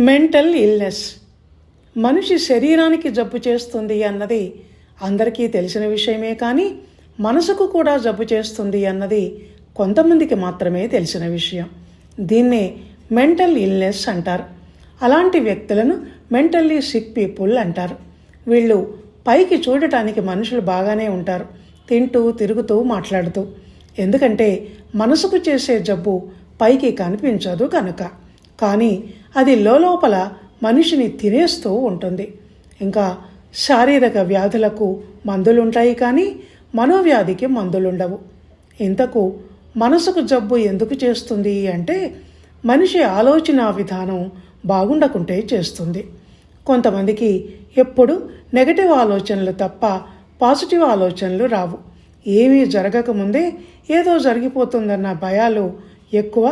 Mental illness మనిషి శరీరానికి జబ్బు చేస్తుంది అన్నది అందరికీ తెలిసిన విషయమే, కానీ మనసుకు కూడా జబ్బు చేస్తుంది అన్నది కొంతమందికి మాత్రమే తెలిసిన విషయం. దీన్నే మెంటల్ ఇల్నెస్ అంటారు. అలాంటి వ్యక్తులను మెంటల్లీ సిక్ పీపుల్ అంటారు. వీళ్ళు పైకి చూడటానికి మనుషులు బాగానే ఉంటారు, తింటూ తిరుగుతూ మాట్లాడుతూ. ఎందుకంటే మనసుకు చేసే జబ్బు పైకి కనిపించదు కనుక. కానీ అది లోపల మనిషిని తినేస్తూ ఉంటుంది. ఇంకా శారీరక వ్యాధులకు మందులుంటాయి, కానీ మనోవ్యాధికి మందులుండవు. ఇంతకు మనసుకు జబ్బు ఎందుకు చేస్తుంది అంటే మనిషి ఆలోచన విధానం బాగుండకుంటే చేస్తుంది. కొంతమందికి ఎప్పుడు నెగటివ్ ఆలోచనలు తప్ప పాజిటివ్ ఆలోచనలు రావు. ఏమీ జరగకముందే ఏదో జరిగిపోతుందన్న భయాలు ఎక్కువ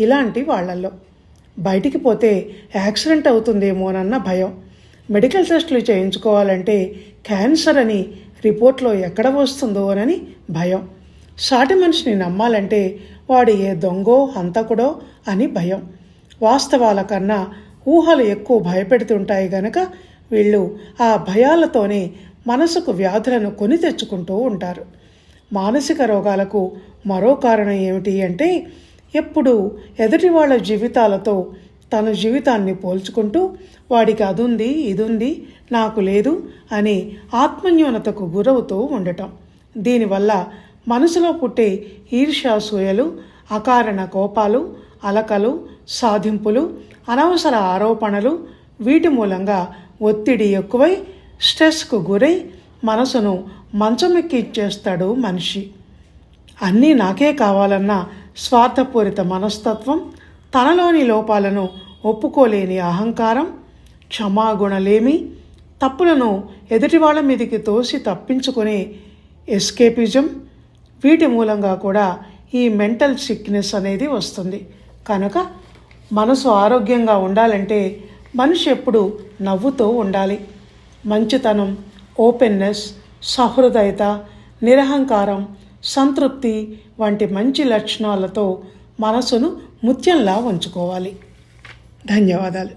ఇలాంటి వాళ్ళల్లో. బయటికి పోతే యాక్సిడెంట్ అవుతుందేమోనన్న భయం, మెడికల్ టెస్టులు చేయించుకోవాలంటే క్యాన్సర్ అని రిపోర్ట్లో ఎక్కడ వస్తుందో అని భయం, సాటి మనిషిని నమ్మాలంటే వాడు ఏ దొంగో హంతకుడో అని భయం. వాస్తవాల కన్నా ఊహలు ఎక్కువ భయపెడుతుంటాయి గనక వీళ్ళు ఆ భయాలతోనే మనసుకు వ్యాధులను కొని తెచ్చుకుంటూ ఉంటారు. మానసిక రోగాలకు మరో కారణం ఏమిటి అంటే ఎప్పుడు ఎదుటి వాళ్ళ జీవితాలతో తన జీవితాన్ని పోల్చుకుంటూ వాడికి అదుంది ఇదుంది నాకు లేదు అని ఆత్మన్యూనతకు గురవుతూ ఉండటం. దీనివల్ల మనసులో పుట్టే ఈర్ష్యాసూయలు, అకారణ కోపాలు, అలకలు, సాధింపులు, అనవసర ఆరోపణలు, వీటి మూలంగా ఒత్తిడి ఎక్కువై స్ట్రెస్కు గురై మనసును మంచమెక్కిచ్చేస్తాడు మనిషి. అన్నీ నాకే కావాలన్న స్వార్థపూరిత మనస్తత్వం, తనలోని లోపాలను ఒప్పుకోలేని అహంకారం, క్షమాగుణలేమి, తప్పులను ఎదుటి వాళ్ళ మీదికి తోసి తప్పించుకునే ఎస్కేపిజం, వీటి మూలంగా కూడా ఈ మెంటల్ సిక్నెస్ అనేది వస్తుంది. కనుక మనసు ఆరోగ్యంగా ఉండాలంటే మనిషి ఎప్పుడు నవ్వుతూ ఉండాలి. మంచితనం, ఓపెన్నెస్, సహృదయత, నిరహంకారం, సంతృప్తి వంటి మంచి లక్షణాలతో మనసును ముత్యంలా ఉంచుకోవాలి. ధన్యవాదాలు.